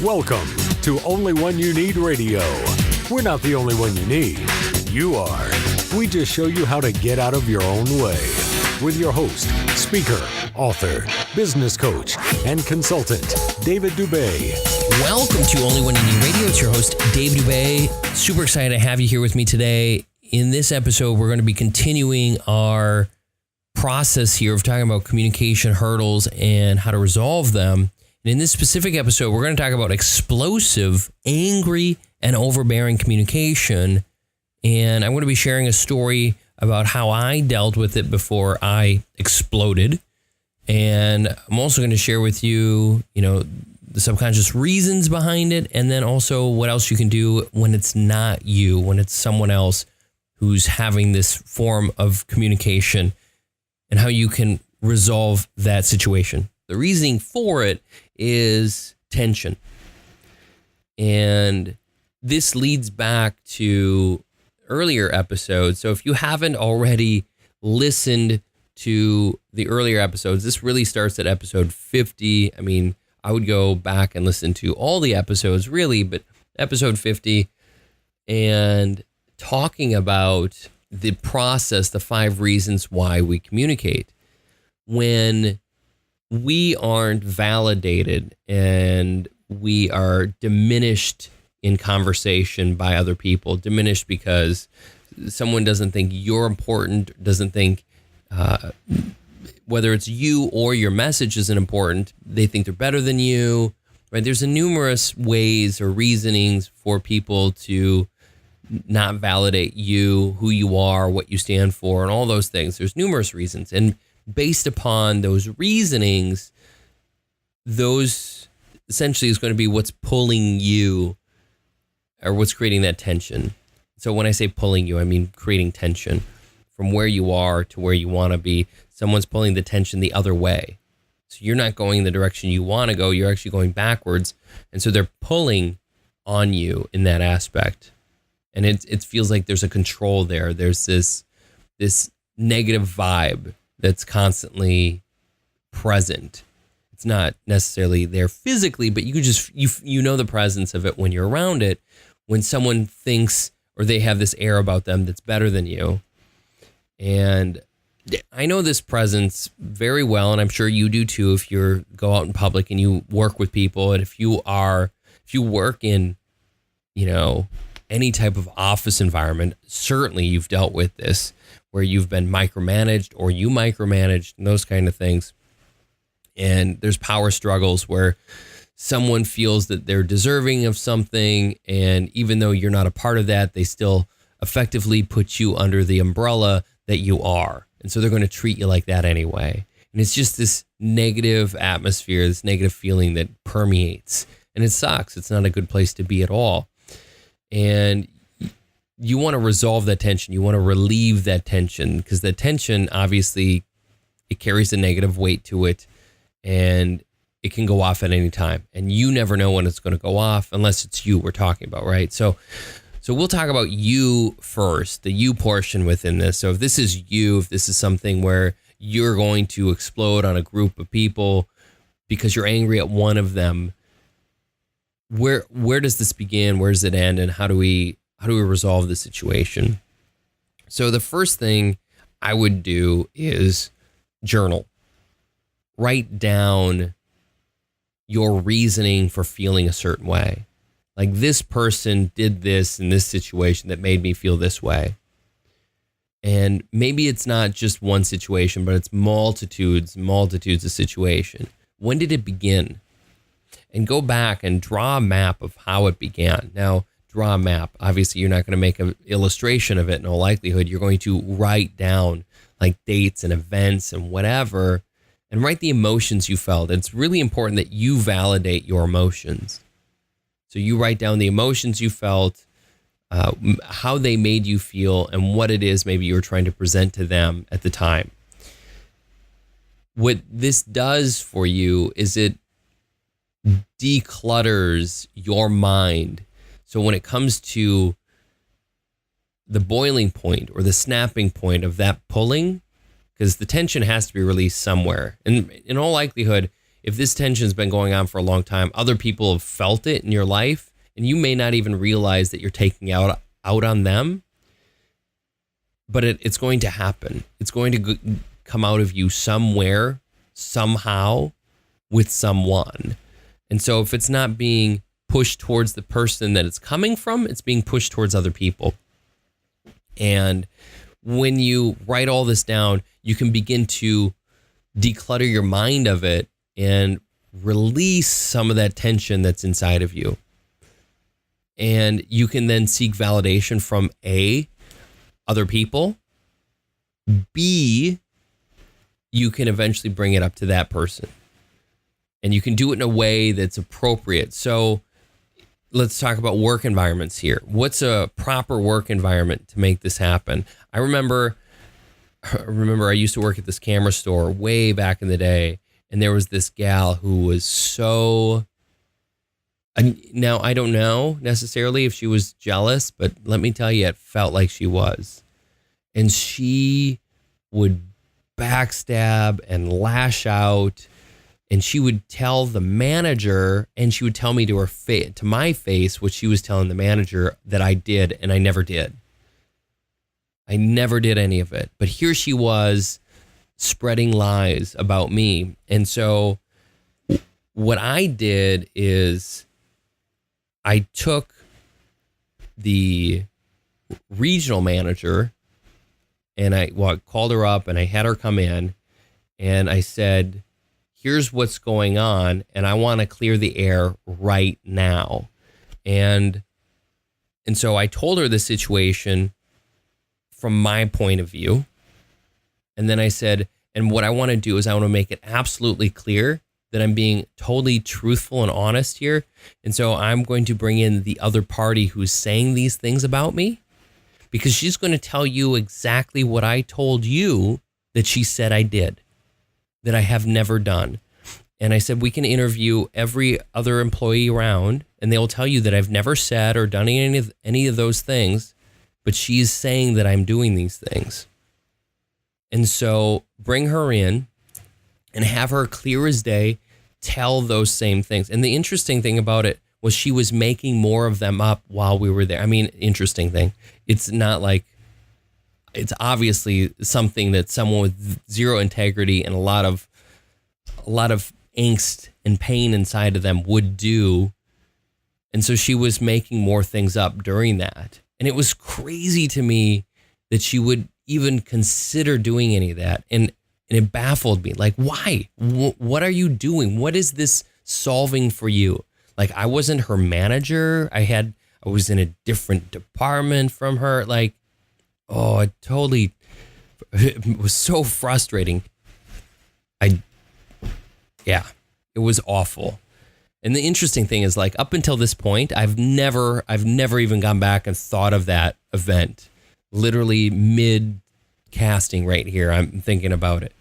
Welcome to Only One You Need Radio. We're not the only one you need. You are. We just show you how to get out of your own way. With your host, speaker, author, business coach, and consultant, David Dubé. Welcome to Only One You Need Radio. It's your host, David Dubé. Super excited to have you here with me today. In this episode, we're going to be continuing our process here of talking about communication hurdles and how to resolve them. And in this specific episode, we're going to talk about explosive, angry, and overbearing communication. And I'm going to be sharing a story about how I dealt with it before I exploded. And I'm also going to share with you, the subconscious reasons behind it, and then also what else you can do when it's not you, when it's someone else who's having this form of communication, and how you can resolve that situation. The reasoning for it is tension. And this leads back to earlier episodes. So if you haven't already listened to the earlier episodes, this really starts at episode 50. I would go back and listen to all the episodes really, but episode 50 and talking about the process, the 5 reasons why we communicate. When we aren't validated and we are diminished in conversation by other people, diminished because someone doesn't think you're important, doesn't think whether it's you or your message isn't important, they think they're better than you, right? There's numerous ways or reasonings for people to not validate you, who you are, what you stand for, and all those things. There's numerous reasons. And based upon those reasonings, those essentially is going to be what's pulling you or what's creating that tension. So when I say pulling you, I mean creating tension from where you are to where you want to be. Someone's pulling the tension the other way. So you're not going in the direction you want to go. You're actually going backwards. And so they're pulling on you in that aspect. And it feels like there's a control there. There's this negative vibe that's constantly present. It's not necessarily there physically, but you can just, you know the presence of it when you're around it, when someone thinks or they have this air about them that's better than you. And I know this presence very well, and I'm sure you do too if you go out in public and you work with people, and if you work in, any type of office environment, certainly you've dealt with this, where you've been micromanaged or you micromanaged and those kind of things. And there's power struggles where someone feels that they're deserving of something, and even though you're not a part of that, they still effectively put you under the umbrella that you are. And so they're going to treat you like that anyway. And it's just this negative atmosphere, this negative feeling that permeates. And it sucks. It's not a good place to be at all. And you want to resolve that tension. You want to relieve that tension, because the tension, obviously, it carries a negative weight to it, and it can go off at any time. And you never know when it's going to go off unless it's you we're talking about, right? So we'll talk about you first, the you portion within this. So if this is you, if this is something where you're going to explode on a group of people because you're angry at one of them, where does this begin? Where does it end? And how do we resolve the situation? So the first thing I would do is journal. Write down your reasoning for feeling a certain way. Like, this person did this in this situation that made me feel this way. And maybe it's not just one situation, but it's multitudes of situations. When did it begin? And go back and draw a map of how it began. Now, draw a map. Obviously, you're not going to make an illustration of it in all likelihood. You're going to write down like dates and events and whatever, and write the emotions you felt. It's really important that you validate your emotions. So you write down the emotions you felt, how they made you feel, and what it is maybe you were trying to present to them at the time. What this does for you is it declutters your mind. So when it comes to the boiling point or the snapping point of that pulling, because the tension has to be released somewhere. And in all likelihood, if this tension's been going on for a long time, other people have felt it in your life, and you may not even realize that you're taking out on them, but it's going to happen. It's going to come out of you somewhere, somehow, with someone. And so if it's not being pushed towards the person that it's coming from, it's being pushed towards other people. And when you write all this down, you can begin to declutter your mind of it and release some of that tension that's inside of you. And you can then seek validation from A, other people. B, you can eventually bring it up to that person. And you can do it in a way that's appropriate. So let's talk about work environments here. What's a proper work environment to make this happen? I remember I used to work at this camera store way back in the day, and there was this gal who was so... Now, I don't know necessarily if she was jealous, but let me tell you, it felt like she was. And she would backstab and lash out, and she would tell the manager, and she would tell me to my face what she was telling the manager that I did, and I never did. I never did any of it. But here she was spreading lies about me. And so what I did is I took the regional manager and I called her up and I had her come in and I said, here's what's going on and I want to clear the air right now. And so I told her the situation from my point of view. And then I said, and what I want to do is I want to make it absolutely clear that I'm being totally truthful and honest here. And so I'm going to bring in the other party who's saying these things about me, because she's going to tell you exactly what I told you that she said I did, that I have never done. And I said, we can interview every other employee around and they'll tell you that I've never said or done any of those things, but she's saying that I'm doing these things. And so bring her in and have her clear as day tell those same things. And the interesting thing about it was she was making more of them up while we were there. I mean, interesting thing. It's not like, it's obviously something that someone with zero integrity and a lot of angst and pain inside of them would do. And so she was making more things up during that. And it was crazy to me that she would even consider doing any of that. And it baffled me. Like, why? What are you doing? What is this solving for you? Like, I wasn't her manager. I was in a different department from her. Like, oh, it was so frustrating. It was awful. And the interesting thing is, like, up until this point, I've never even gone back and thought of that event. Literally mid casting right here, I'm thinking about it.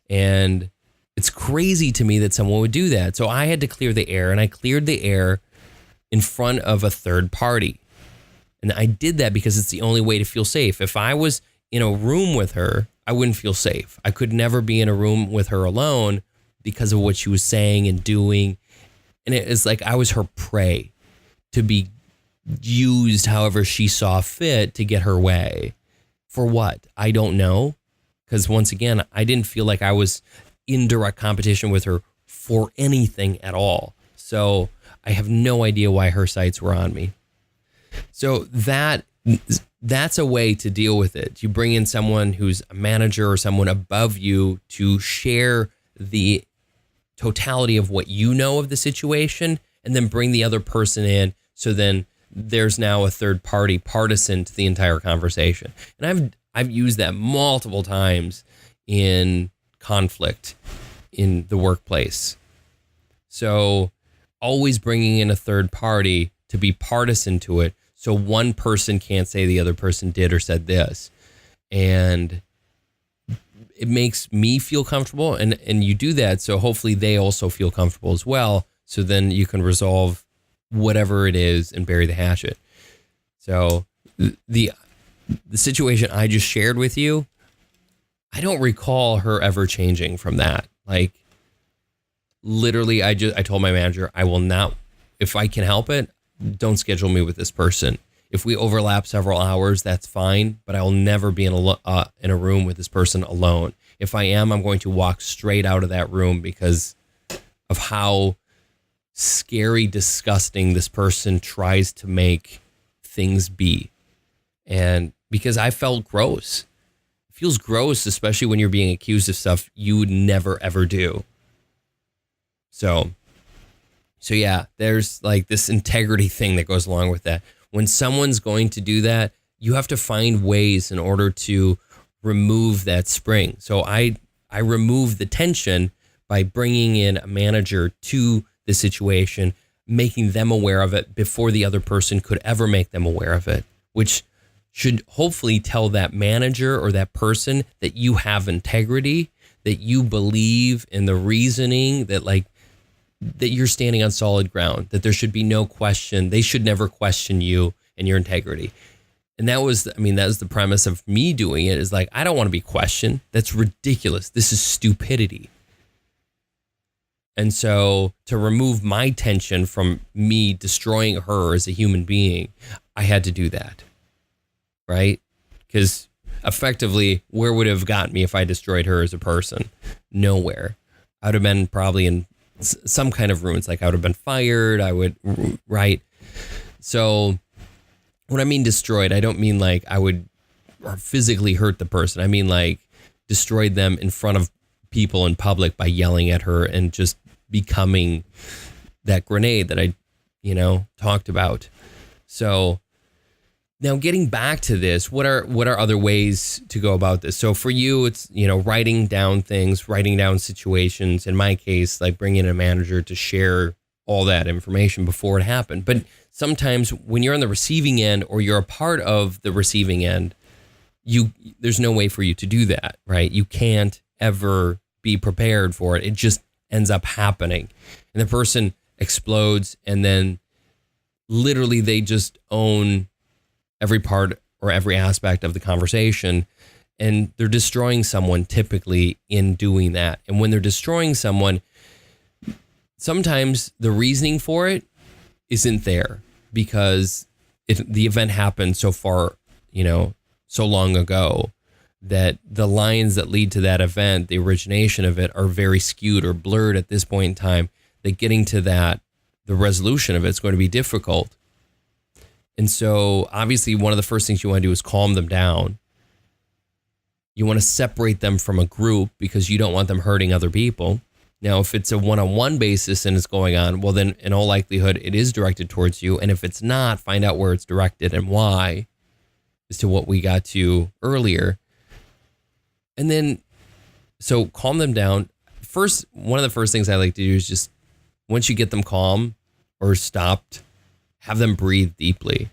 And it's crazy to me that someone would do that. So I had to clear the air, and I cleared the air in front of a third party. And I did that because it's the only way to feel safe. If I was in a room with her, I wouldn't feel safe. I could never be in a room with her alone because of what she was saying and doing. And it is like I was her prey to be used however she saw fit to get her way. For what? I don't know. Because once again, I didn't feel like I was in direct competition with her for anything at all. So I have no idea why her sights were on me. So that's a way to deal with it. You bring in someone who's a manager or someone above you to share the totality of what you know of the situation, and then bring the other person in. So then there's now a third party partisan to the entire conversation. And I've used that multiple times in conflict in the workplace. So always bringing in a third party to be partisan to it, so one person can't say the other person did or said this. And it makes me feel comfortable, and you do that so hopefully they also feel comfortable as well, so then you can resolve whatever it is and bury the hatchet. So the situation I just shared with you, I don't recall her ever changing from that. Like, literally, I told my manager, I will not, if I can help it, don't schedule me with this person. If we overlap several hours, that's fine, but I will never be in a room with this person alone. If I am, I'm going to walk straight out of that room because of how scary, disgusting this person tries to make things be. And because I felt gross. It feels gross, especially when you're being accused of stuff you would never, ever do. So yeah, there's like this integrity thing that goes along with that. When someone's going to do that, you have to find ways in order to remove that spring. So I remove the tension by bringing in a manager to the situation, making them aware of it before the other person could ever make them aware of it, which should hopefully tell that manager or that person that you have integrity, that you believe in the reasoning, that you're standing on solid ground, that there should be no question. They should never question you and your integrity. And that was the premise of me doing it, is like, I don't want to be questioned. That's ridiculous. This is stupidity. And so to remove my tension from me destroying her as a human being, I had to do that. Right? Because effectively, where would it have gotten me if I destroyed her as a person? Nowhere. I would have been probably in some kind of ruins. Like I would have been fired. Right? So when I mean destroyed, I don't mean like I would physically hurt the person. I mean like destroyed them in front of people in public by yelling at her and just becoming that grenade that I, talked about. So now getting back to this, what are other ways to go about this? So for you, it's, writing down things, writing down situations. In my case, like bringing in a manager to share all that information before it happened. But sometimes when you're on the receiving end or you're a part of the receiving end, there's no way for you to do that, right? You can't ever be prepared for it. It just ends up happening. And the person explodes, and then literally they just own every part or every aspect of the conversation, and they're destroying someone typically in doing that. And when they're destroying someone, sometimes the reasoning for it isn't there because the event happened so far, so long ago that the lines that lead to that event, the origination of it, are very skewed or blurred at this point in time, that getting to that, the resolution of it is going to be difficult. And so obviously one of the first things you want to do is calm them down. You want to separate them from a group because you don't want them hurting other people. Now, if it's a one-on-one basis and it's going on, well, then in all likelihood, it is directed towards you. And if it's not, find out where it's directed and why, as to what we got to earlier. And then, so calm them down. First, one of the first things I like to do is just, once you get them calm or stopped, have them breathe deeply.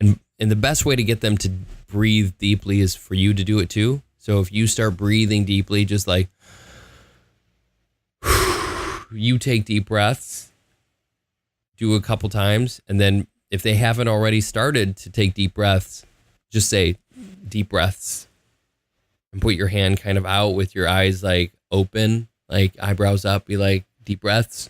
And the best way to get them to breathe deeply is for you to do it too. So if you start breathing deeply, just like, you take deep breaths, do a couple times. And then if they haven't already started to take deep breaths, just say deep breaths. And put your hand kind of out with your eyes like open, like eyebrows up, be like deep breaths.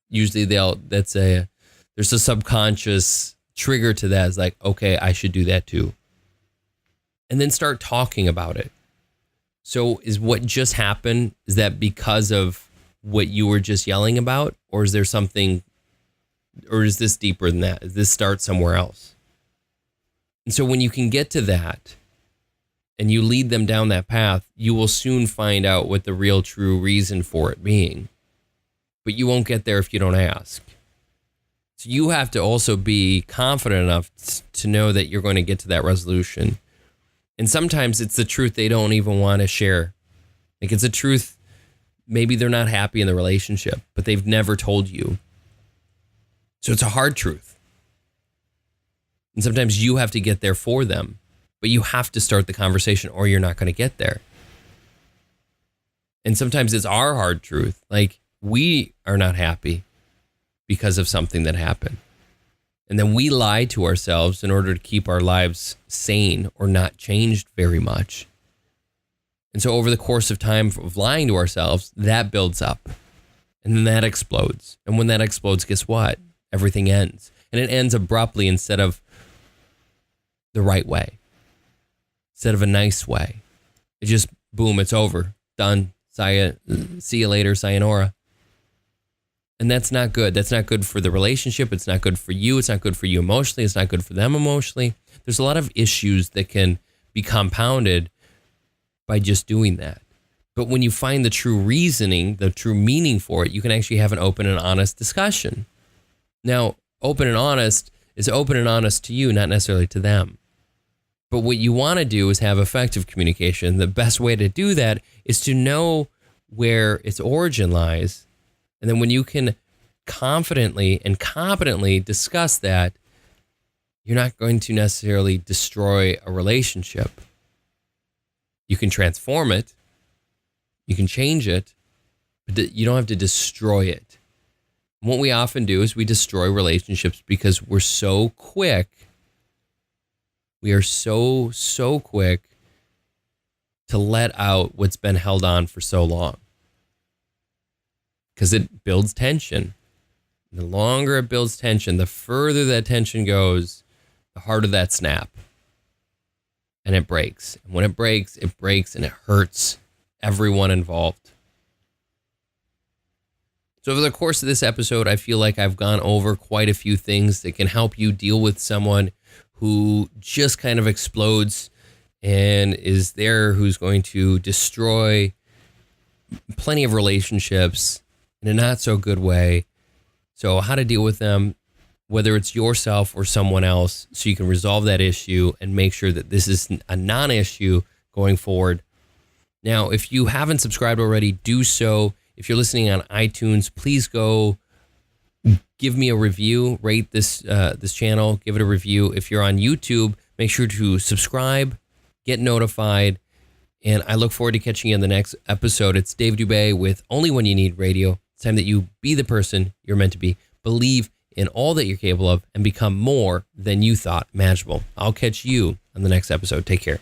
Usually there's a subconscious trigger to that. It's like, okay, I should do that too. And then start talking about it. So is what just happened, is that because of what you were just yelling about? Or is there something, or is this deeper than that? Does this start somewhere else? And so when you can get to that, and you lead them down that path, you will soon find out what the real true reason for it being. But you won't get there if you don't ask. So you have to also be confident enough to know that you're going to get to that resolution. And sometimes it's the truth they don't even want to share. Like it's a truth, maybe they're not happy in the relationship, but they've never told you. So it's a hard truth. And sometimes you have to get there for them. But you have to start the conversation or you're not going to get there. And sometimes it's our hard truth. Like we are not happy because of something that happened. And then we lie to ourselves in order to keep our lives sane or not changed very much. And so over the course of time of lying to ourselves, that builds up. And then that explodes. And when that explodes, guess what? Everything ends. And it ends abruptly instead of the right way, instead of a nice way. It just, boom, it's over. Done. See you later. Sayonara. And that's not good. That's not good for the relationship. It's not good for you. It's not good for you emotionally. It's not good for them emotionally. There's a lot of issues that can be compounded by just doing that. But when you find the true reasoning, the true meaning for it, you can actually have an open and honest discussion. Now, open and honest is open and honest to you, not necessarily to them. But what you want to do is have effective communication. The best way to do that is to know where its origin lies. And then when you can confidently and competently discuss that, you're not going to necessarily destroy a relationship. You can transform it. You can change it, but you don't have to destroy it. And what we often do is we destroy relationships because we're so quick. We are so quick to let out what's been held on for so long. Because it builds tension. The longer it builds tension, the further that tension goes, the harder that snap. And it breaks. And when it breaks and it hurts everyone involved. So over the course of this episode, I feel like I've gone over quite a few things that can help you deal with someone who just kind of explodes and is there, who's going to destroy plenty of relationships in a not so good way. So how to deal with them, whether it's yourself or someone else, so you can resolve that issue and make sure that this is a non-issue going forward. Now, if you haven't subscribed already, do so. If you're listening on iTunes, please go give me a review, rate this channel, give it a review. If you're on YouTube, make sure to subscribe, get notified, and I look forward to catching you in the next episode. It's Dave Dubé with Only When You Need Radio. It's time that you be the person you're meant to be, believe in all that you're capable of, and become more than you thought imaginable. I'll catch you on the next episode. Take care.